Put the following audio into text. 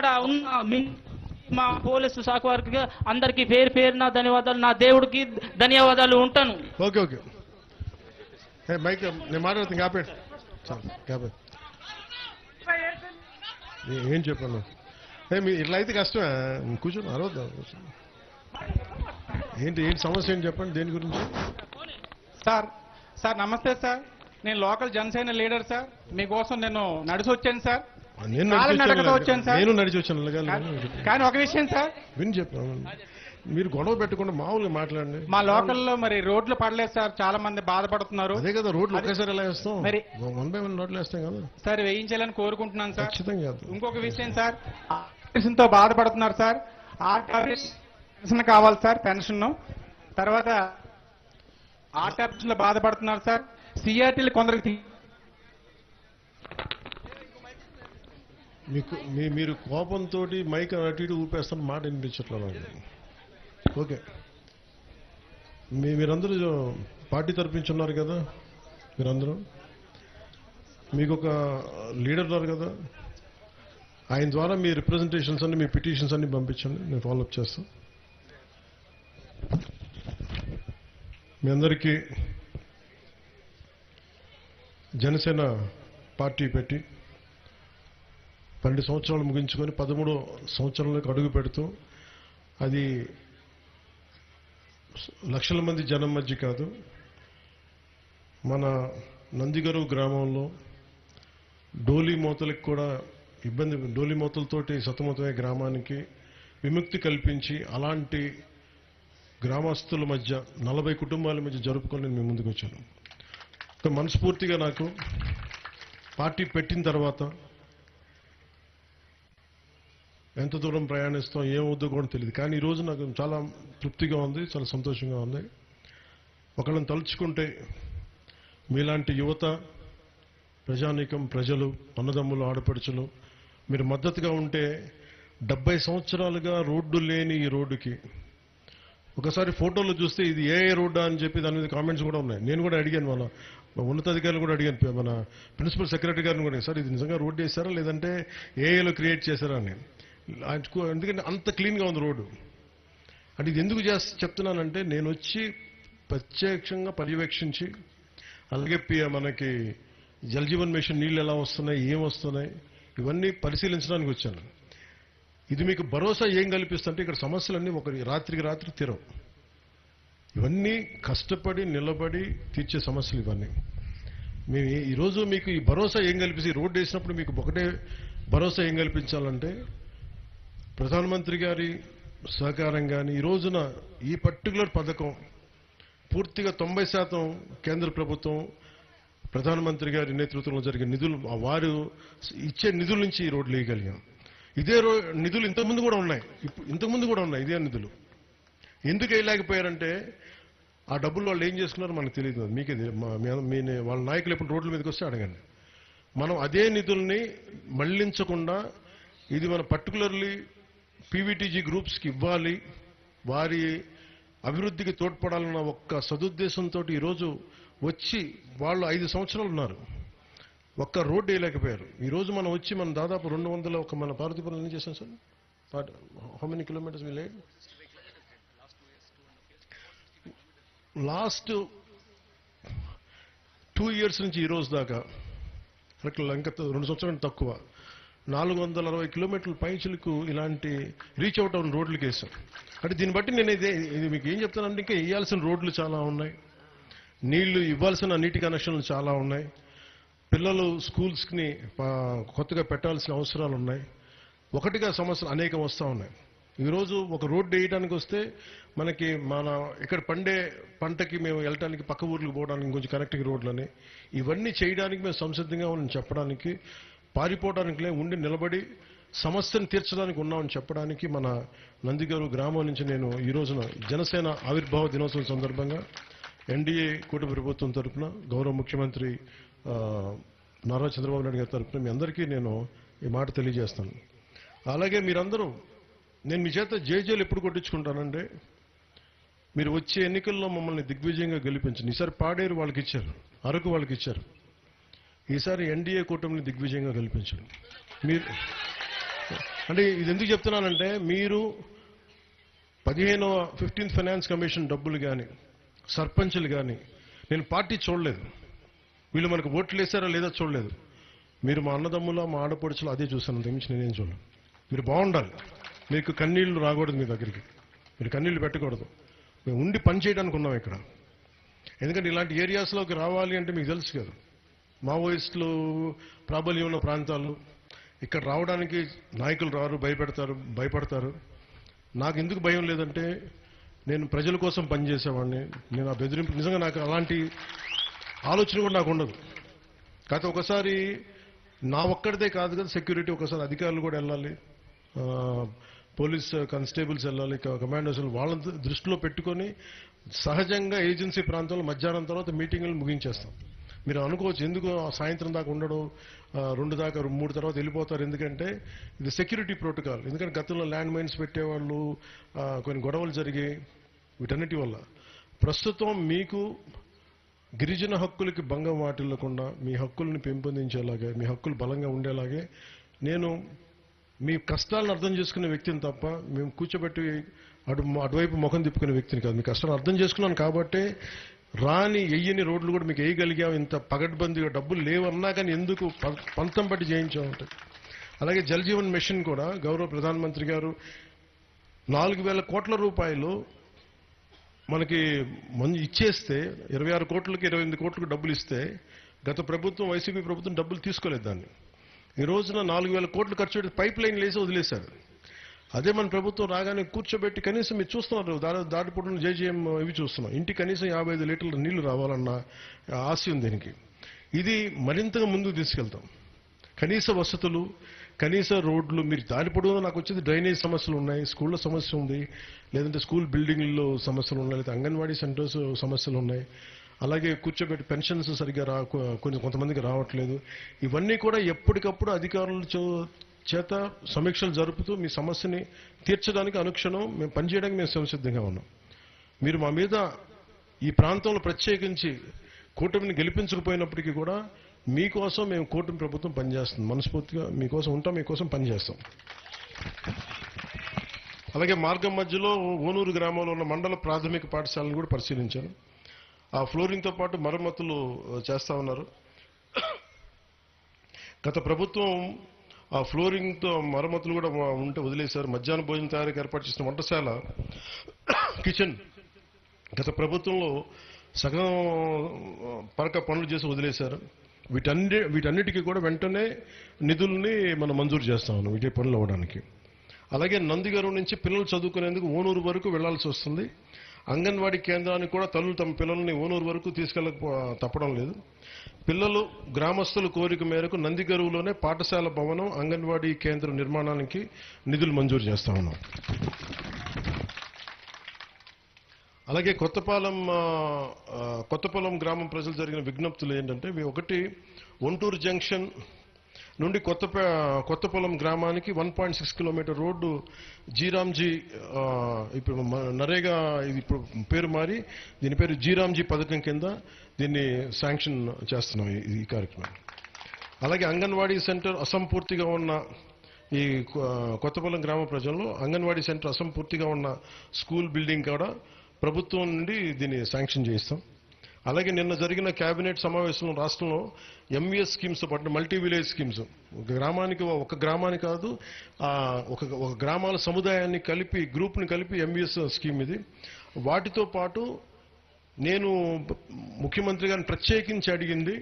ఇక్కడ ఉన్న మా పోలీసు శాఖ వారికి అందరికీ పేరు పేరున ధన్యవాదాలు, నా దేవుడికి ధన్యవాదాలు. ఉంటాను. ఓకే ఓకే మైక్ నేను మాట్లాడుతాను. కాపేడు కాపేడు ఏం చెప్పాను మీ ఇట్లా అయితే కష్టమే. కూర్చొని అరవద్దాం. ఏంటి సమస్య ఏంటి చెప్పండి. దేని గురించి? సార్ నమస్తే సార్. నేను లోకల్ జనసేన లీడర్ సార్. మీకోసం నేను నడిచి వచ్చాను సార్. నేను నడిచి వచ్చాను. కానీ ఒక విషయం సార్, విని చెప్పాను. మీరు గొడవ పెట్టకుండా మామూలుగా మాట్లాడండి. మా లోకల్లో మరి రోడ్లు పడలేదు సార్, చాలా మంది బాధపడుతున్నారు. అదే కదా రోడ్లు ఒకేసారి ఎలా వేస్తాం, మరి 1 by 1 రోడ్లు వేస్తాం కదా సార్. వేయించాలని కోరుకుంటున్నాను సార్. ఖచ్చితంగా. ఇంకొక విషయం సార్, పెన్షన్తో బాధపడుతున్నారు సార్. పెన్షన్ కావాలి సార్. పెన్షన్ తర్వాత ఆర్టీఆర్లో బాధపడుతున్నారు సార్. సిఆర్టీలు కొందరికి మీరు కోపంతో మైక్ అటు ఇటు ఊపేస్తున్న మాట వినిపించట్లేదు. ఓకే మీరందరూ పార్టీ తరపించున్నారు కదా, మీరందరూ మీకు ఒక లీడర్ ఉన్నారు కదా, ఆయన ద్వారా మీ రిప్రజెంటేషన్స్ అన్ని మీ పిటిషన్స్ అన్ని పంపించండి, నేను ఫాలోఅప్ చేస్తాను. మీ అందరికీ జనసేన పార్టీ పెట్టి 12 సంవత్సరాలు ముగించుకొని 13వ సంవత్సరంలోకి అడుగు పెడుతూ, అది లక్షల మంది జనం మధ్య కాదు, మన నందిగరువు గ్రామంలో డోలీ మోతలకు కూడా ఇబ్బంది, డోలీ మోతలతోటి సతమతమయ్యే గ్రామానికి విముక్తి కల్పించి అలాంటి గ్రామస్తుల మధ్య 40 కుటుంబాల మధ్య జరుపుకొని నేను మీ ముందుకు వచ్చాను. మనస్ఫూర్తిగా నాకు పార్టీ పెట్టిన తర్వాత ఎంత దూరం ప్రయాణిస్తాం ఏమవుద్దో కూడా తెలియదు, కానీ ఈరోజు నాకు చాలా తృప్తిగా ఉంది, చాలా సంతోషంగా ఉంది. ఒకళ్ళని తలుచుకుంటే మీలాంటి యువత, ప్రజానీకం, ప్రజలు, అన్నదమ్ములు, ఆడపడుచులు మీరు మద్దతుగా ఉంటే 70 సంవత్సరాలుగా రోడ్డు లేని ఈ రోడ్డుకి ఒకసారి ఫోటోలు చూస్తే ఇది ఏ రోడ్డా అని చెప్పి దాని మీద కామెంట్స్ కూడా ఉన్నాయి. నేను కూడా అడిగాను, మన ఉన్నతాధికారులు కూడా అడిగాను, మన ప్రిన్సిపల్ సెక్రటరీ గారిని కూడా, సార్ ఇది నిజంగా రోడ్డు వేశారా లేదంటే ఏఏలో క్రియేట్ చేశారా అని. ఎందుకంటే అంత క్లీన్గా ఉంది రోడ్డు. అంటే ఇది ఎందుకు చెప్తున్నానంటే నేను వచ్చి ప్రత్యక్షంగా పర్యవేక్షించి, అలాగే మనకి జలజీవన్ మిషన్ నీళ్ళు ఎలా వస్తున్నాయి, ఏం వస్తున్నాయి, ఇవన్నీ పరిశీలించడానికి వచ్చాను. ఇది మీకు భరోసా ఏం కల్పిస్తుంటే ఇక్కడ సమస్యలన్నీ ఒక రాత్రికి రాత్రి తీరవు. ఇవన్నీ కష్టపడి నిలబడి తీర్చే సమస్యలు ఇవన్నీ. మేము ఈరోజు మీకు ఈ భరోసా ఏం కల్పిస్తే, రోడ్డు వేసినప్పుడు మీకు ఒకటే భరోసా ఏం కల్పించాలంటే ప్రధానమంత్రి గారి సహకారం కానీ, ఈ రోజున ఈ పర్టికులర్ పథకం పూర్తిగా 90% కేంద్ర ప్రభుత్వం ప్రధానమంత్రి గారి నేతృత్వంలో జరిగే నిధులు, వారు ఇచ్చే నిధుల నుంచి ఈ రోడ్లు వేయగలిగాం. ఇదే నిధులు ఇంతకుముందు కూడా ఉన్నాయి, ఇంతకుముందు కూడా ఉన్నాయి ఇదే నిధులు. ఎందుకు వేయలేకపోయారంటే ఆ డబ్బులు వాళ్ళు ఏం చేసుకున్నారో మనకు తెలియదు. మీకే వాళ్ళ నాయకులు ఎప్పుడు రోడ్ల మీదకి వస్తే అడగండి. మనం అదే నిధుల్ని మళ్లించకుండా ఇది మన పర్టికులర్లీ పీవీటీజీ గ్రూప్స్కి ఇవ్వాలి, వారి అభివృద్ధికి తోడ్పడాలన్న ఒక్క సదుద్దేశంతో ఈరోజు వచ్చి వాళ్ళు 5 సంవత్సరాలు ఉన్నారు, ఒక్క రోడ్డు వేయలేకపోయారు. ఈరోజు మనం వచ్చి మనం దాదాపు 200 ఒక మన పార్వతీపురం ఏం చేశాం sir? How many kilometres we laid? Last 2 years నుంచి ఈ రోజు దాకా ఇంకా 2 సంవత్సరాలు తక్కువ 460 కిలోమీటర్ల పైచులకు ఇలాంటి రీచ్ అవుట్ అవున రోడ్లకు వేసాం. అంటే దీన్ని బట్టి నేను ఇది మీకు ఏం చెప్తానంటే ఇంకా వేయాల్సిన రోడ్లు చాలా ఉన్నాయి, నీళ్లు ఇవ్వాల్సిన నీటి కనెక్షన్లు చాలా ఉన్నాయి, పిల్లలు స్కూల్స్ని కొత్తగా పెట్టాల్సిన అవసరాలు ఉన్నాయి, ఒకటిగా సమస్యలు అనేకం వస్తూ ఉన్నాయి. ఈరోజు ఒక రోడ్డు వేయడానికి వస్తే మనకి ఇక్కడ పండే పంటకి మేము వెళ్ళటానికి పక్క ఊర్లకు పోవడానికి ఇంకొంచెం కనెక్టింగ్ రోడ్లని, ఇవన్నీ చేయడానికి మేము సంసిద్ధంగా ఉన్నామని చెప్పడానికి, పారిపోవడానికి ఉండి నిలబడి సమస్యను తీర్చడానికి ఉన్నామని చెప్పడానికి మన నందిగారు గ్రామం నుంచి నేను ఈ రోజున జనసేన ఆవిర్భావ దినోత్సవం సందర్భంగా ఎన్డీఏ కూటమి ప్రభుత్వం తరఫున గౌరవ ముఖ్యమంత్రి నారా చంద్రబాబు నాయుడు గారి తరఫున మీ అందరికీ నేను ఈ మాట తెలియజేస్తాను. అలాగే మీరందరూ, నేను మీ చేత జేజేలు ఎప్పుడు కొట్టించుకుంటానంటే మీరు వచ్చే ఎన్నికల్లో మమ్మల్ని దిగ్విజయంగా గెలిపించండి. ఈసారి పాడేరు వాళ్ళకి ఇచ్చారు, అరకు వాళ్ళకి ఇచ్చారు, ఈసారి ఎన్డీఏ కూటమిని దిగ్విజయంగా గెలిపించండి. మీరు అంటే ఇది ఎందుకు చెప్తున్నానంటే మీరు 15th ఫైనాన్స్ కమిషన్ డబ్బులు కానీ సర్పంచులు కానీ నేను పార్టీ చూడలేదు, వీళ్ళు మనకు ఓట్లు వేసారా లేదా చూడలేదు. మీరు మా అన్నదమ్ముల మా ఆడపడుచులు అదే చూస్తాను, అంతకుమించి నేనేం చూడలేదు. మీరు బాగుండాలి, మీకు కన్నీళ్లు రాకూడదు, మీ దగ్గరికి మీరు కన్నీళ్లు పెట్టకూడదు. మేము ఉండి పని చేయడానికి ఉన్నాం ఇక్కడ. ఎందుకంటే ఇలాంటి ఏరియాస్లోకి రావాలి అంటే మీకు తెలుసు కదా, మావోయిస్టులు ప్రాబల్యం ఉన్న ప్రాంతాలు, ఇక్కడ రావడానికి నాయకులు రారు, భయపడతారు. నాకు ఎందుకు భయం లేదంటే నేను ప్రజల కోసం పనిచేసేవాడిని. నేను ఆ బెదిరింపు నిజంగా నాకు అలాంటి ఆలోచన కూడా నాకు ఉండదు. కాకపోతే ఒకసారి నా ఒక్కడిదే కాదు కదా సెక్యూరిటీ, ఒకసారి అధికారులు కూడా వెళ్ళాలి, పోలీస్ కానిస్టేబుల్స్ వెళ్ళాలి, కమాండోస్, వాళ్ళని దృష్టిలో పెట్టుకొని సహజంగా ఏజెన్సీ ప్రాంతంలో మధ్యాహ్నం తర్వాత మీటింగులు ముగించేస్తాం. మీరు అనుకోవచ్చు ఎందుకు సాయంత్రం దాకా ఉండడం, 2 దాకా 3 తర్వాత వెళ్ళిపోతారు, ఎందుకంటే ఇది సెక్యూరిటీ ప్రోటోకాల్. ఎందుకంటే గతంలో ల్యాండ్ మైన్స్ పెట్టేవాళ్ళు, కొన్ని గొడవలు జరిగాయి, వీటన్నిటి వల్ల. ప్రస్తుతం మీకు గిరిజన హక్కులకి భంగం వాటిల్లకుండా మీ హక్కుల్ని పెంపొందించేలాగే, మీ హక్కులు బలంగా ఉండేలాగే నేను మీ కష్టాలను అర్థం చేసుకునే వ్యక్తిని తప్ప మేము కూర్చోబెట్టి అటువైపు ముఖం తిప్పుకునే వ్యక్తిని కాదు. మీ కష్టాలు అర్థం చేసుకున్నాను కాబట్టే రాని ఎయ్యని రోడ్లు కూడా మీకు వేయగలిగాం. ఇంత పగడ్బందీగా డబ్బులు లేవన్నా కానీ ఎందుకు పంతం పట్టి చేయించామంటుంది. అలాగే జల్ జీవన్ మిషన్ కూడా గౌరవ ప్రధానమంత్రి గారు 4,000 కోట్ల రూపాయలు మనకి ఇచ్చేస్తే 26 కోట్లకి 28 కోట్లకు డబ్బులు ఇస్తే గత ప్రభుత్వం వైసీపీ ప్రభుత్వం డబ్బులు తీసుకోలేదు దాన్ని. ఈ రోజున 4,000 కోట్లు ఖర్చు పెట్టి పైప్ లైన్ వేసి వదిలేశారు. అదే మన ప్రభుత్వం రాగానే కూర్చోబెట్టి కనీసం మీరు చూస్తున్నారు దాటిపొడులు జేజీఎం ఇవి చూస్తున్నాం, ఇంటికి కనీసం 55 లీటర్ల నీళ్లు రావాలన్న ఆశ ఉంది దీనికి. ఇది మరింతగా ముందుకు తీసుకెళ్తాం. కనీస వసతులు, కనీస రోడ్లు, మీరు దారిపొడవునా నాకు వచ్చేది డ్రైనేజ్ సమస్యలు ఉన్నాయి, స్కూళ్ళ సమస్య ఉంది, లేదంటే స్కూల్ బిల్డింగ్లలో సమస్యలు ఉన్నాయి, లేదా అంగన్వాడీ సెంటర్స్ సమస్యలు ఉన్నాయి. అలాగే కూర్చోబెట్టి పెన్షన్స్ సరిగ్గా కొంతమందికి రావట్లేదు. ఇవన్నీ కూడా ఎప్పటికప్పుడు అధికారుల చేత సమీక్షలు జరుపుతూ మీ సమస్యని తీర్చడానికి అనుక్షణం మేము పనిచేయడానికి మేము సంసిద్ధంగా ఉన్నాం. మీరు మా మీద ఈ ప్రాంతంలో ప్రత్యేకించి కూటమిని గెలిపించకపోయినప్పటికీ కూడా మీకోసం మేము కూటమి ప్రభుత్వం పనిచేస్తుంది. మనస్ఫూర్తిగా మీకోసం ఉంటాం, మీకోసం పనిచేస్తాం. అలాగే మార్గం మధ్యలో ఓనూరు గ్రామంలో ఉన్న మండల ప్రాథమిక పాఠశాలను కూడా పరిశీలించాను. ఆ ఫ్లోరింగ్తో పాటు మరమ్మతులు చేస్తా ఉన్నారు. గత ప్రభుత్వం ఆ ఫ్లోరింగ్తో మరమ్మతులు కూడా ఉంటే వదిలేశారు. మధ్యాహ్న భోజనం తయారీకి ఏర్పాటు చేసిన వంటశాల కిచెన్ గత ప్రభుత్వంలో సగం పరక పనులు చేసి వదిలేశారు. వీటన్నిటికీ కూడా వెంటనే నిధుల్ని మనం మంజూరు చేస్తా ఉన్నాం వీటి పనులు అవ్వడానికి. అలాగే నందిగారు నుంచి పిల్లలు చదువుకునేందుకు ఓనూరు వరకు వెళ్లాల్సి వస్తుంది. అంగన్వాడీ కేంద్రానికి కూడా తల్లులు తమ పిల్లల్ని ఓనూరు వరకు తప్పడం లేదు. పిల్లలు గ్రామస్తుల కోరిక మేరకు నందిగరువులోనే పాఠశాల భవనం, అంగన్వాడీ కేంద్రం నిర్మాణానికి నిధులు మంజూరు చేస్తా ఉన్నాం. అలాగే కొత్తపాలెం గ్రామం ప్రజలు జరిగిన విజ్ఞప్తులు ఏంటంటే, ఒకటి ఒంటూరు జంక్షన్ నుండి కొత్తపాలెం గ్రామానికి 1.6 కిలోమీటర్ రోడ్డు జీరాంజీ, ఇప్పుడు నరేగా ఇది ఇప్పుడు పేరు మారి దీని పేరు జీరాంజీ పథకం కింద దీన్ని శాంక్షన్ చేస్తున్నాం ఈ కార్యక్రమం. అలాగే అంగన్వాడీ సెంటర్ అసంపూర్తిగా ఉన్న ఈ కొత్తపాలెం గ్రామ ప్రజల్లో అంగన్వాడీ సెంటర్ అసంపూర్తిగా ఉన్న స్కూల్ బిల్డింగ్ కూడా ప్రభుత్వం నుండి దీన్ని శాంక్షన్ చేయిస్తాం. అలాగే నిన్న జరిగిన కేబినెట్ సమావేశంలో రాష్ట్రంలో ఎంవీఎస్ స్కీమ్స్ పాటు మల్టీ విలేజ్ స్కీమ్స్, ఒక గ్రామాన్ని కాదు ఒక గ్రామాల సముదాయాన్ని కలిపి గ్రూప్ని కలిపి ఎంవీఎస్ స్కీమ్ ఇది. వాటితో పాటు నేను ముఖ్యమంత్రి గారిని ప్రత్యేకించి అడిగింది